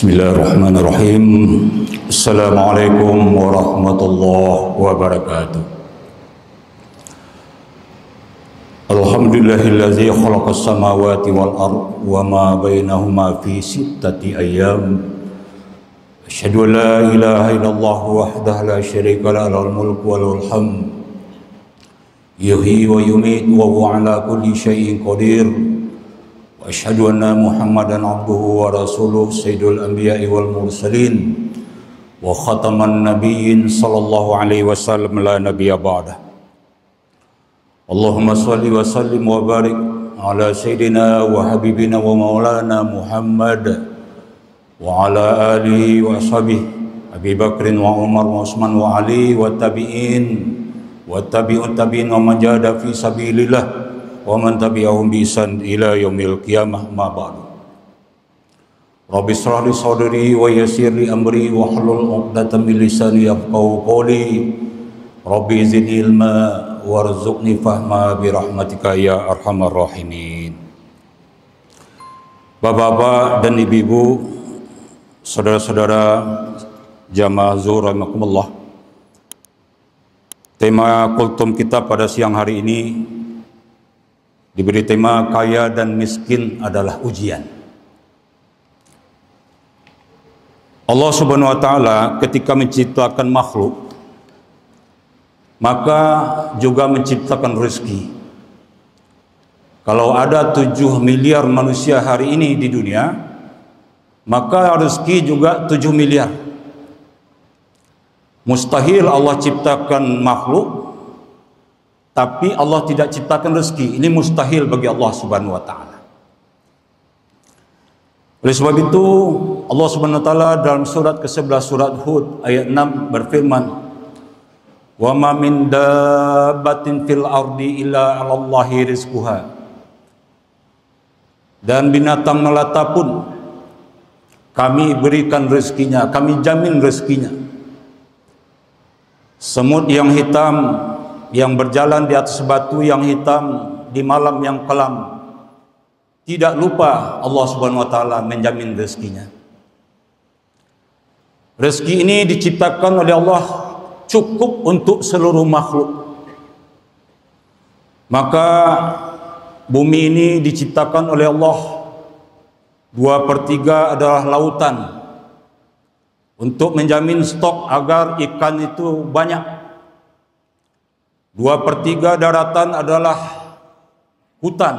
Bismillahirrahmanirrahim. Assalamualaikum warahmatullahi wabarakatuh. Alhamdulillahillazi khalaqas samawati wal ardh wa ma bainahuma fi sittati ayyam. Asyhadu an la ilaha illallah wahdahu la syarika lahu lahul mulku wa lahul hamd. Yuhyi wa yumiitu wa huwa ala kulli syai'in qadir. Asyhadu anna Muhammadan abduhu wa rasuluh sayyidul anbiya'i wal mursalin wa khataman nabiyyin sallallahu alaihi wasallam la nabiyya ba'dah. Allahumma shalli wa sallim wa barik ala sayyidina wa habibina wa maulana Muhammad wa ala alihi wa ashabihi Abi Bakrin wa Umar wa Utsman wa Ali wa tabi'in wa tabi'ut tabi'in wa man jahada fi sabilillah wa man tabi'ahum bi ihsan ila yaumil qiyamah ma ba'du. Rabbi shrah li sadri wa yassir li amri wa hlul 'uqdatam min lisani yafqahu qawli. Rabbi zidni ilma warzuqni fahma bi rahmatika ya arhamar rahimin. Bapak-bapak dan ibu-ibu, saudara-saudara jamaah zuhur rahimakumullah. Tema kultum kita pada siang hari ini diberi tema kaya dan miskin adalah ujian. Allah Subhanahu wa taala ketika menciptakan makhluk maka juga menciptakan rezeki. Kalau ada 7 miliar manusia hari ini di dunia, maka rezeki juga 7 miliar. Mustahil Allah ciptakan makhluk tapi Allah tidak ciptakan rezeki. Ini mustahil bagi Allah Subhanahu wa taala. Oleh sebab itu Allah Subhanahu wa taala dalam surat ke-11 surat Hud ayat 6 berfirman, "Wa ma min dabbatin fil ardi illa 'alallahi rizquha." Dan binatang melata pun kami berikan rezekinya, kami jamin rezekinya. Semut yang hitam yang berjalan di atas batu yang hitam di malam yang kelam, tidak lupa Allah Subhanahu wa taala menjamin rezekinya. Rezeki ini diciptakan oleh Allah cukup untuk seluruh makhluk. Maka bumi ini diciptakan oleh Allah 2/3 adalah lautan untuk menjamin stok agar ikan itu banyak. 2/3 daratan adalah hutan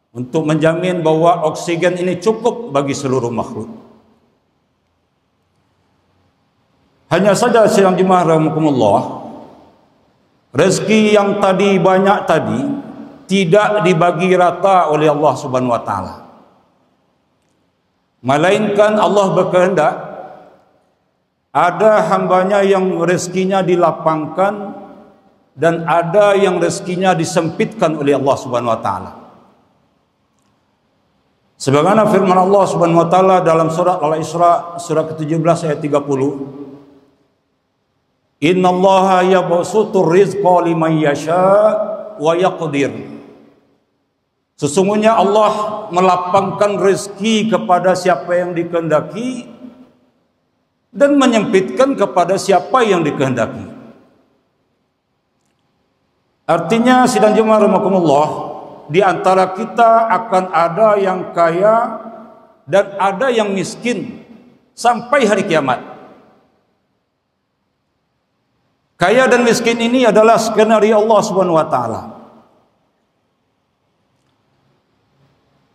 untuk menjamin bahwa oksigen ini cukup bagi seluruh makhluk. Hanya saja sidang jemaah rahimakumullah, rezeki yang tadi banyak tadi tidak dibagi rata oleh Allah Subhanahu wa taala. Melainkan Allah berkehendak ada hambanya yang rezekinya dilapangkan dan ada yang rezekinya disempitkan oleh Allah Subhanahu wa taala. Sebagaimana firman Allah Subhanahu wa taala dalam surat Al-Isra surah ke-17 ayat 30, "Innallaha yabsutur rizqa liman yasha' wa yaqdir." Sesungguhnya Allah melapangkan rezeki kepada siapa yang dikehendaki dan menyempitkan kepada siapa yang dikehendaki. Artinya sidang jemaah rahimakumullah, di antara kita akan ada yang kaya dan ada yang miskin sampai hari kiamat. Kaya dan miskin ini adalah skenario Allah Subhanahu wa taala.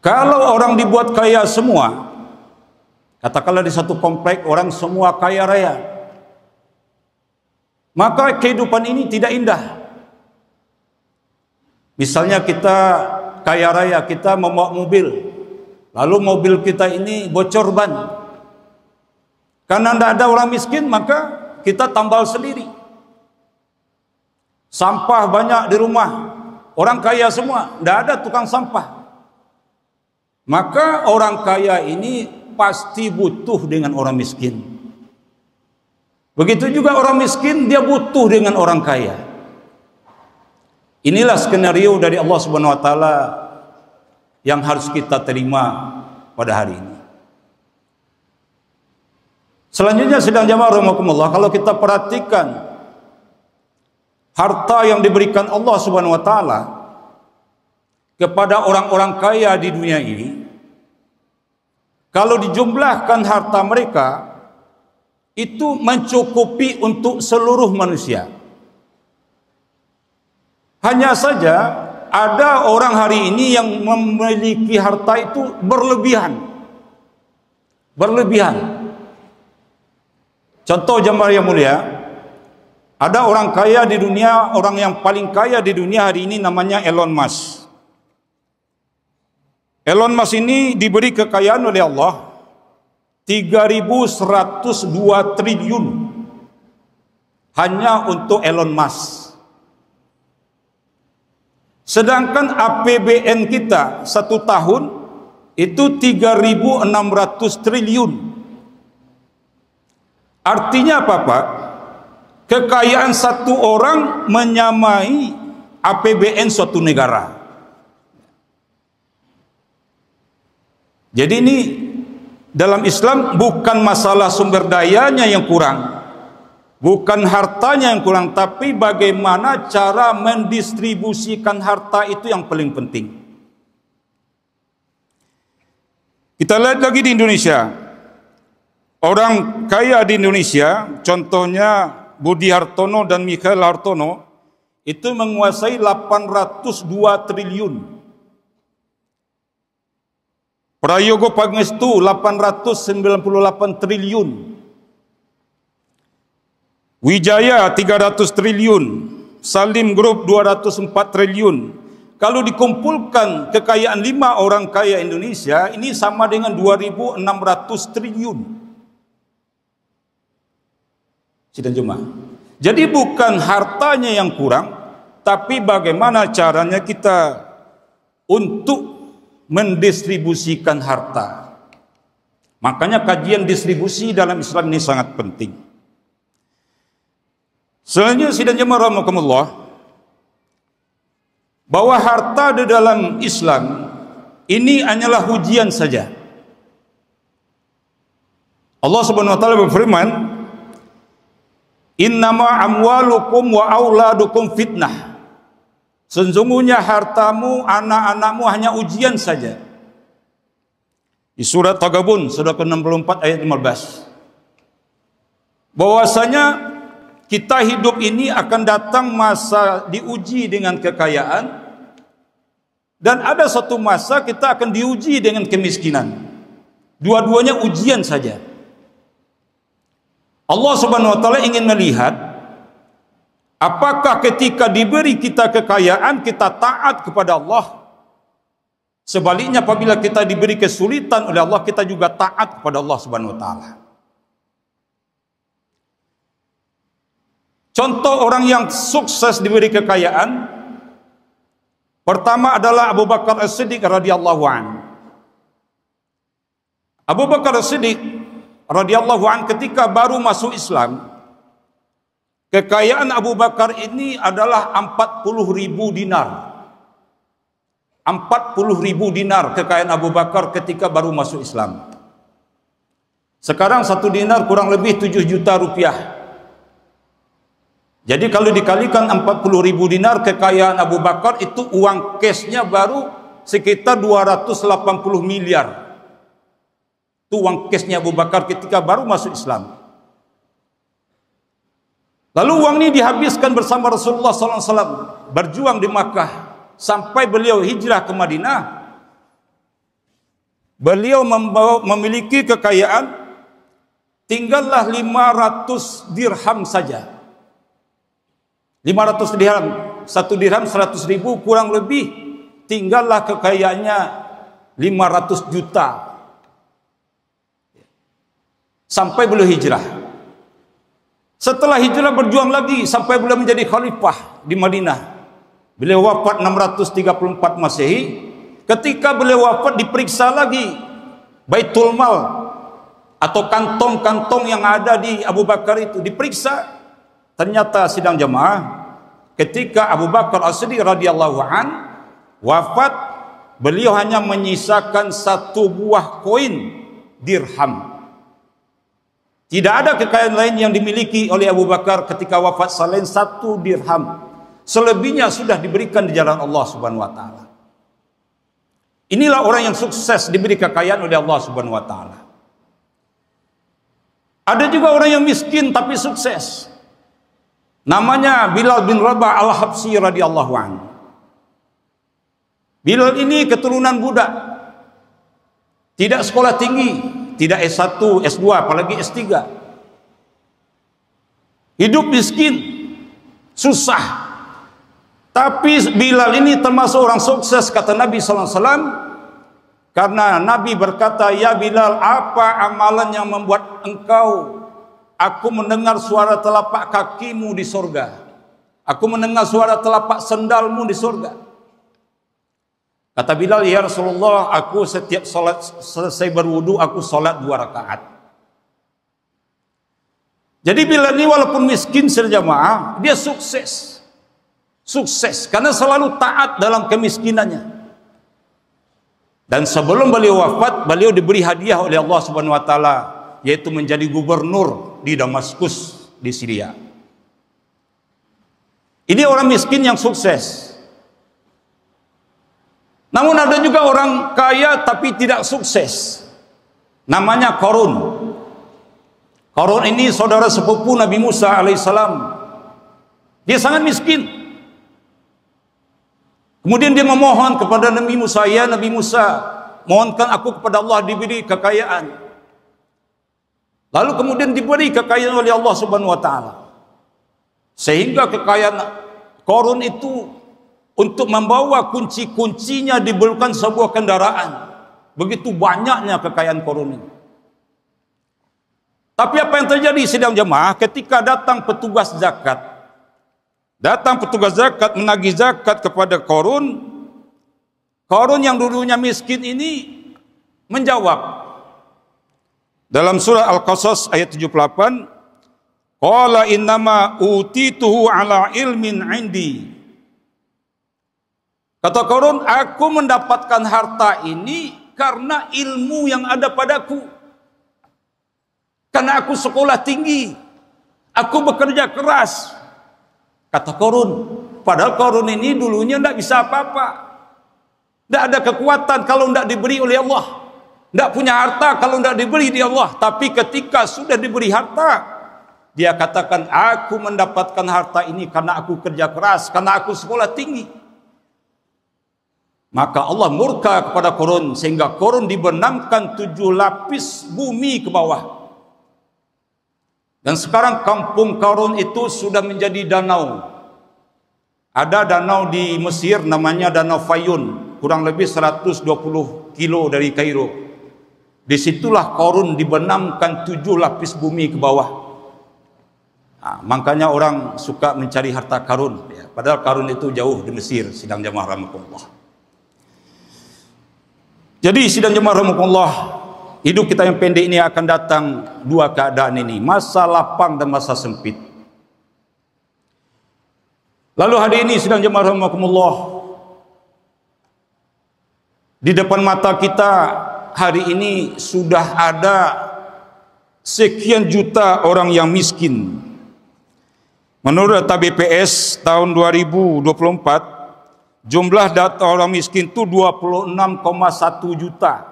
Kalau orang dibuat kaya semua, katakanlah di satu komplek orang semua kaya raya, maka kehidupan ini tidak indah. Misalnya kita kaya raya, kita membawa mobil, lalu mobil kita ini bocor ban. Karena tidak ada orang miskin, maka kita tambal sendiri. Sampah banyak di rumah, orang kaya semua, tidak ada tukang sampah. Maka orang kaya ini pasti butuh dengan orang miskin. Begitu juga orang miskin, dia butuh dengan orang kaya. Inilah skenario dari Allah Subhanahu wa taala yang harus kita terima pada hari ini. Selanjutnya sidang jamaah rahimakumullah, kalau kita perhatikan harta yang diberikan Allah Subhanahu wa taala kepada orang-orang kaya di dunia ini, kalau dijumlahkan harta mereka itu mencukupi untuk seluruh manusia. Hanya saja ada orang hari ini yang memiliki harta itu berlebihan. Contoh jemaah yang mulia, ada orang kaya di dunia, orang yang paling kaya di dunia hari ini namanya Elon Musk. Elon Musk ini diberi kekayaan oleh Allah 3.102 triliun hanya untuk Elon Musk. Sedangkan APBN kita satu tahun itu 3.600 triliun. Artinya apa Pak? Kekayaan satu orang menyamai APBN suatu negara. Jadi ini dalam Islam bukan masalah sumber dayanya yang kurang, bukan hartanya yang kurang, tapi bagaimana cara mendistribusikan harta itu yang paling penting. Kita lihat lagi di Indonesia. Orang kaya di Indonesia, contohnya Budi Hartono dan Mikhail Hartono, itu menguasai 802 triliun. Prayogo Pangestu 898 triliun. Wijaya 300 triliun. Salim Group 204 triliun. Kalau dikumpulkan kekayaan 5 orang kaya Indonesia, ini sama dengan 2.600 triliun. Sidang jemaah. Jadi bukan hartanya yang kurang, tapi bagaimana caranya kita untuk mendistribusikan harta. Makanya kajian distribusi dalam Islam ini sangat penting. Selanjutnya sidang jemaah rahimakumullah, bahwa harta di dalam Islam ini hanyalah ujian saja. Allah Subhanahu wa taala berfirman, "Innama amwalukum wa auladukum fitnah." Sesungguhnya hartamu, anak-anakmu hanya ujian saja. Di surat Taghabun, surah ke-64 ayat 15. Bahwasanya kita hidup ini akan datang masa diuji dengan kekayaan, dan ada satu masa kita akan diuji dengan kemiskinan. Dua-duanya ujian saja. Allah Subhanahu wa taala ingin melihat apakah ketika diberi kita kekayaan kita taat kepada Allah. Sebaliknya apabila kita diberi kesulitan oleh Allah, kita juga taat kepada Allah Subhanahu wa taala. Contoh orang yang sukses diberi kekayaan, pertama adalah Abu Bakar As-Siddiq radhiyallahu anhu. Abu Bakar As-Siddiq radhiyallahu anhu ketika baru masuk Islam, kekayaan Abu Bakar ini adalah 40.000 dinar. 40.000 dinar kekayaan Abu Bakar ketika baru masuk Islam. Sekarang satu dinar kurang lebih 7 juta rupiah. Jadi kalau dikalikan 40.000 dinar kekayaan Abu Bakar, itu uang cashnya baru sekitar 280 miliar. Itu uang cashnya Abu Bakar ketika baru masuk Islam. Lalu uang ini dihabiskan bersama Rasulullah SAW, berjuang di Makkah sampai beliau hijrah ke Madinah. Beliau memiliki kekayaan, tinggallah 500 dirham saja. 500 dirham, 1 dirham 100.000, kurang lebih tinggallah kekayaannya 500 juta. Sampai beliau hijrah. Setelah hijrah berjuang lagi sampai beliau menjadi khalifah di Madinah. Beliau wafat 634 Masehi. Ketika beliau wafat diperiksa lagi Baitul Mal atau kantong-kantong yang ada di Abu Bakar itu diperiksa. Ternyata sidang jamaah, ketika Abu Bakar As-Siddiq radhiyallahu an wafat, beliau hanya menyisakan 1 buah koin dirham. Tidak ada kekayaan lain yang dimiliki oleh Abu Bakar ketika wafat selain 1 dirham. Selebihnya sudah diberikan di jalan Allah Subhanahu wa taala. Inilah orang yang sukses diberi kekayaan oleh Allah Subhanahu wa taala. Ada juga orang yang miskin tapi sukses. Namanya Bilal bin Rabah Al-Habsyi radhiyallahu anhu. Bilal ini keturunan budak. Tidak sekolah tinggi, tidak S1, S2, apalagi S3. Hidup miskin, susah. Tapi Bilal ini termasuk orang sukses, kata Nabi SAW. Karena Nabi berkata, "Ya Bilal, apa amalan yang membuat aku mendengar suara telapak kakimu di sorga? Aku mendengar suara telapak sendalmu di sorga." Kata Bilal, "Ya Rasulullah, aku setiap salat selesai berwudu, aku salat 2 rakaat." Jadi Bilal ini walaupun miskin serjamaah, dia sukses. Sukses karena selalu taat dalam kemiskinannya. Dan sebelum beliau wafat, beliau diberi hadiah oleh Allah Subhanahu wa taala, yaitu menjadi gubernur di Damaskus di Syria. Ini orang miskin yang sukses. Namun ada juga orang kaya tapi tidak sukses. Namanya Qarun. Qarun ini saudara sepupu Nabi Musa alaihissalam. Dia sangat miskin. Kemudian dia memohon kepada Nabi Musa, "Ya Nabi Musa, mohonkan aku kepada Allah diberi kekayaan." Lalu kemudian diberi kekayaan oleh Allah Subhanahu wa taala. Sehingga kekayaan Qarun itu untuk membawa kunci-kuncinya diperlukan sebuah kendaraan. Begitu banyaknya kekayaan Qarun ini. Tapi apa yang terjadi sidang jemaah ketika datang petugas zakat? Datang petugas zakat menagih zakat kepada Qarun. Qarun yang dulunya miskin ini menjawab. Dalam surah Al-Qasas ayat 78, "Qala innama utituhu ala ilmin 'indi." Kata Qarun, "Aku mendapatkan harta ini karena ilmu yang ada padaku. Karena aku sekolah tinggi, aku bekerja keras." Kata Qarun, padahal Qarun ini dulunya tidak bisa apa-apa. Tidak ada kekuatan kalau tidak diberi oleh Allah. Tidak punya harta kalau tidak diberi di Allah. Tapi ketika sudah diberi harta, dia katakan, "Aku mendapatkan harta ini karena aku kerja keras, karena aku sekolah tinggi." Maka Allah murka kepada Qarun sehingga Qarun dibenamkan 7 lapis bumi ke bawah. Dan sekarang kampung Qarun itu sudah menjadi danau. Ada danau di Mesir namanya Danau Fayun, kurang lebih 120 kilo dari Kairo. Disitulah Qarun dibenamkan 7 lapis bumi ke bawah. Nah, makanya orang suka mencari harta Qarun, ya. Padahal Qarun itu jauh di Mesir, sidang jemaah rahmatullah. Jadi sidang jemaah rahmatullah, hidup kita yang pendek ini akan datang 2 keadaan ini, masa lapang dan masa sempit. Lalu hari ini sidang jemaah rahimakumullah, di depan mata kita hari ini sudah ada sekian juta orang yang miskin. Menurut data BPS tahun 2024, jumlah data orang miskin itu 26,1 juta.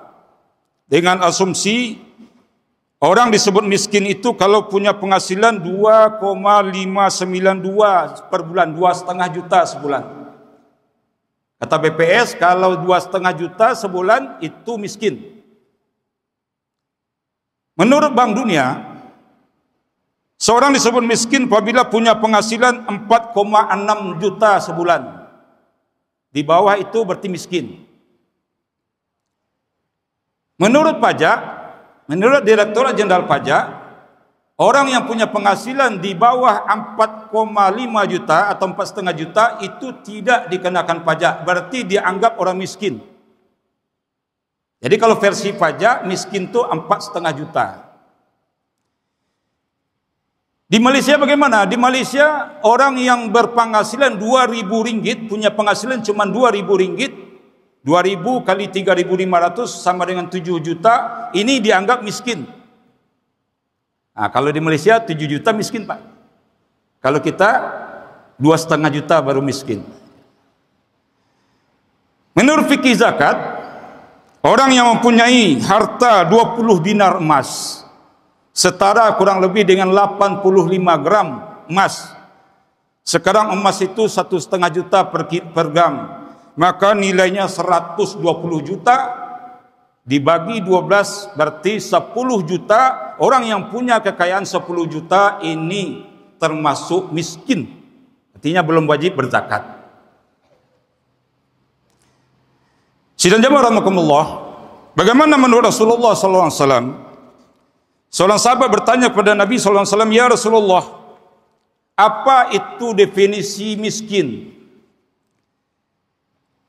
Dengan asumsi orang disebut miskin itu kalau punya penghasilan 2,592 per bulan, 2,5 juta sebulan. Kata BPS kalau 2,5 juta sebulan itu miskin. Menurut Bank Dunia, seorang disebut miskin apabila punya penghasilan 4,6 juta sebulan. Di bawah itu berarti miskin. Menurut pajak, menurut Direktorat Jenderal Pajak, orang yang punya penghasilan di bawah 4,5 juta atau 4,5 juta itu tidak dikenakan pajak, berarti dianggap orang miskin. Jadi kalau versi pajak, miskin itu 4,5 juta. Di Malaysia bagaimana? Di Malaysia orang yang berpenghasilan 2.000 ringgit, punya penghasilan cuma 2.000 ringgit, 2.000 kali 3.500 sama dengan 7 juta, ini dianggap miskin. Nah, kalau di Malaysia 7 juta miskin, Pak. Kalau kita 2,5 juta baru miskin. Menurut fikih zakat, orang yang mempunyai harta 20 dinar emas, setara kurang lebih dengan 85 gram emas. Sekarang emas itu 1,5 juta per gram, maka nilainya 120 juta dibagi 12 berarti 10 juta. Orang yang punya kekayaan 10 juta ini termasuk miskin, artinya belum wajib berzakat. Sidang jamaah rahimakumullah, bagaimana menurut Rasulullah SAW? Seorang sahabat bertanya kepada Nabi SAW, "Ya Rasulullah, apa itu definisi miskin?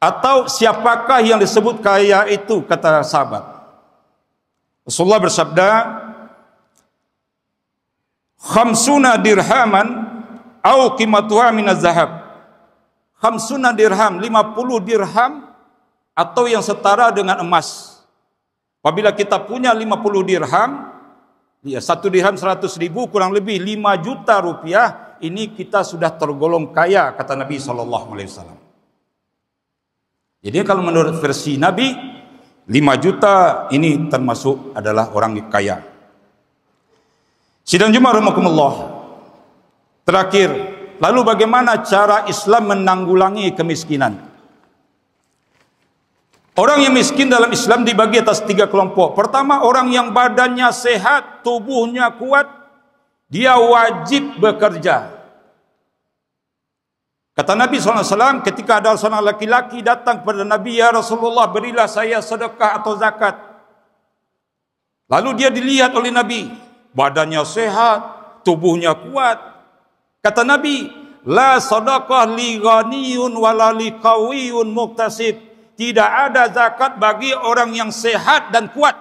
Atau siapakah yang disebut kaya itu?" Kata sahabat. Rasulullah bersabda, "Khamsuna dirhaman au qimatuha minaz zahab." 50 dirham, 50 dirham atau yang setara dengan emas. Apabila kita punya 50 dirham, ya 1 dirham 100.000, kurang lebih 5 juta rupiah, ini kita sudah tergolong kaya, kata Nabi SAW. Jadi kalau menurut versi Nabi, 5 juta ini termasuk adalah orang kaya. Sidang Jumat rahimakumullah. Terakhir, lalu bagaimana cara Islam menanggulangi kemiskinan? Orang yang miskin dalam Islam dibagi atas 3 kelompok. Pertama, orang yang badannya sehat, tubuhnya kuat, dia wajib bekerja. Kata Nabi SAW, ketika ada seorang laki-laki datang kepada Nabi, "Ya Rasulullah, berilah saya sedekah atau zakat." Lalu dia dilihat oleh Nabi, badannya sehat, tubuhnya kuat. Kata Nabi, "La sadaqah li ghaniyun wala li qawiyun muktasib." Tidak ada zakat bagi orang yang sehat dan kuat.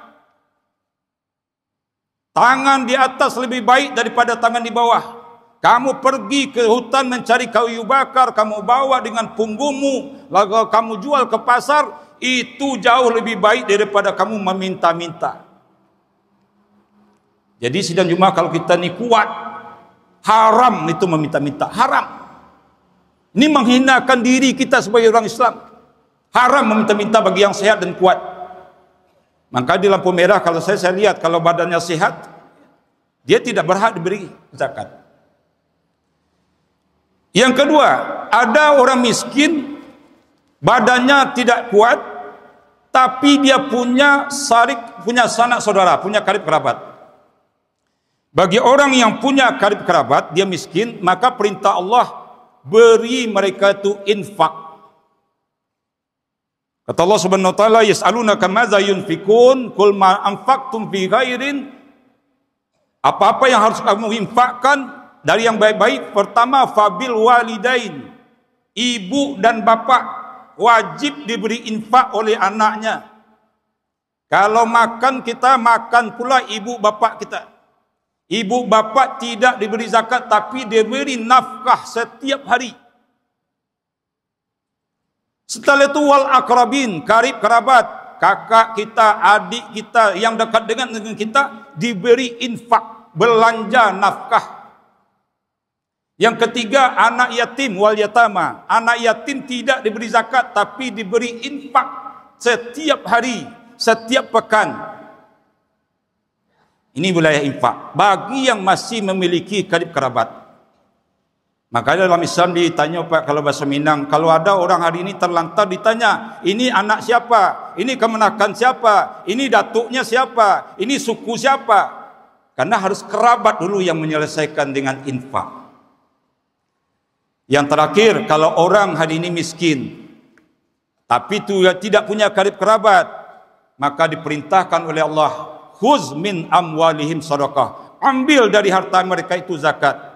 Tangan di atas lebih baik daripada tangan di bawah. Kamu pergi ke hutan mencari kayu bakar, kamu bawa dengan punggungmu, lalu kamu jual ke pasar, itu jauh lebih baik daripada kamu meminta-minta. Jadi sidang Jumat, kalau kita ni kuat, haram itu meminta-minta, haram. Ini menghinakan diri kita sebagai orang Islam. Haram meminta-minta bagi yang sehat dan kuat. Maka di lampu merah kalau saya lihat kalau badannya sehat, dia tidak berhak diberi zakat. Yang kedua, ada orang miskin, badannya tidak kuat, tapi dia punya sanak saudara, punya karib kerabat. Bagi orang yang punya karib kerabat, dia miskin, maka perintah Allah beri mereka itu infak. Kata Allah Subhanahu wa taala, "Yas'alunaka madza yunfikun, qul ma anfaqtum fi khairin." Apa-apa yang harus kamu infakkan dari yang baik-baik, pertama fabil walidain, ibu dan bapak wajib diberi infak oleh anaknya. Kalau makan, kita makan pula ibu bapak kita. Ibu bapak tidak diberi zakat, tapi diberi nafkah setiap hari. Setelah itu wal akrabin, karib kerabat, kakak kita, adik kita yang dekat dengan kita diberi infak, belanja nafkah. Yang ketiga, anak yatim wal yatama. Anak yatim tidak diberi zakat, tapi diberi infak setiap hari, setiap pekan. Ini wilayah infak bagi yang masih memiliki karib kerabat. Maka dalam Islam ditanya, Pak, kalau bahasa Minang, kalau ada orang hari ini terlantar ditanya, ini anak siapa? Ini kemenakan siapa? Ini datuknya siapa? Ini suku siapa? Karena harus kerabat dulu yang menyelesaikan dengan infak. Yang terakhir, kalau orang hari ini miskin, tapi itu tidak punya karib kerabat, maka diperintahkan oleh Allah, khuz min amwalihim sadaqah. Ambil dari harta mereka itu zakat.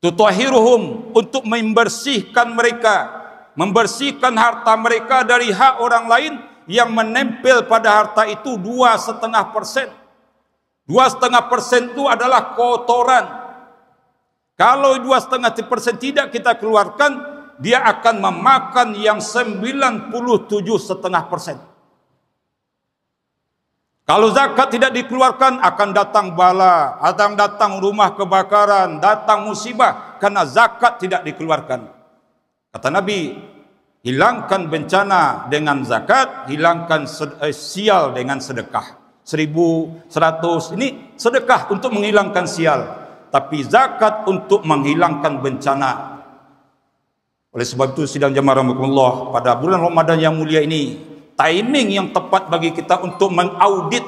Tutahhiruhum, untuk membersihkan mereka, membersihkan harta mereka dari hak orang lain yang menempel pada harta itu 2,5%. 2,5% itu adalah kotoran. Kalau 2,5% tidak kita keluarkan, dia akan memakan yang 97,5%. Kalau zakat tidak dikeluarkan, akan datang bala, akan datang rumah kebakaran, datang musibah karena zakat tidak dikeluarkan. Kata Nabi, hilangkan bencana dengan zakat, hilangkan sial dengan sedekah. 1.100 ini sedekah untuk menghilangkan sial, tapi zakat untuk menghilangkan bencana. Oleh sebab itu, sidang jamaah rahimakumullah, pada bulan Ramadan yang mulia ini, timing yang tepat bagi kita untuk mengaudit,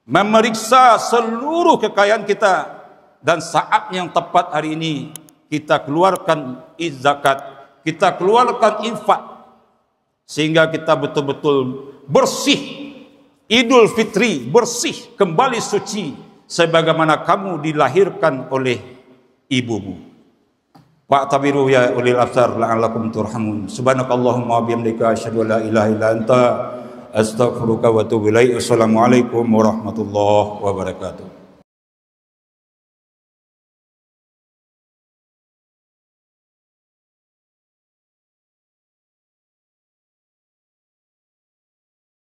memeriksa seluruh kekayaan kita, dan saat yang tepat hari ini kita keluarkan zakat, kita keluarkan infak, sehingga kita betul-betul bersih. Idul Fitri, bersih, kembali suci sebagaimana kamu dilahirkan oleh ibumu. Fa'tabiru ya ulil absar la'allakum turhamun. Subhanakallahumma wa bihamdika asyhadu an la ilaha illa anta astaghfiruka wa atubu ilaik. Assalamualaikum warahmatullahi wabarakatuh.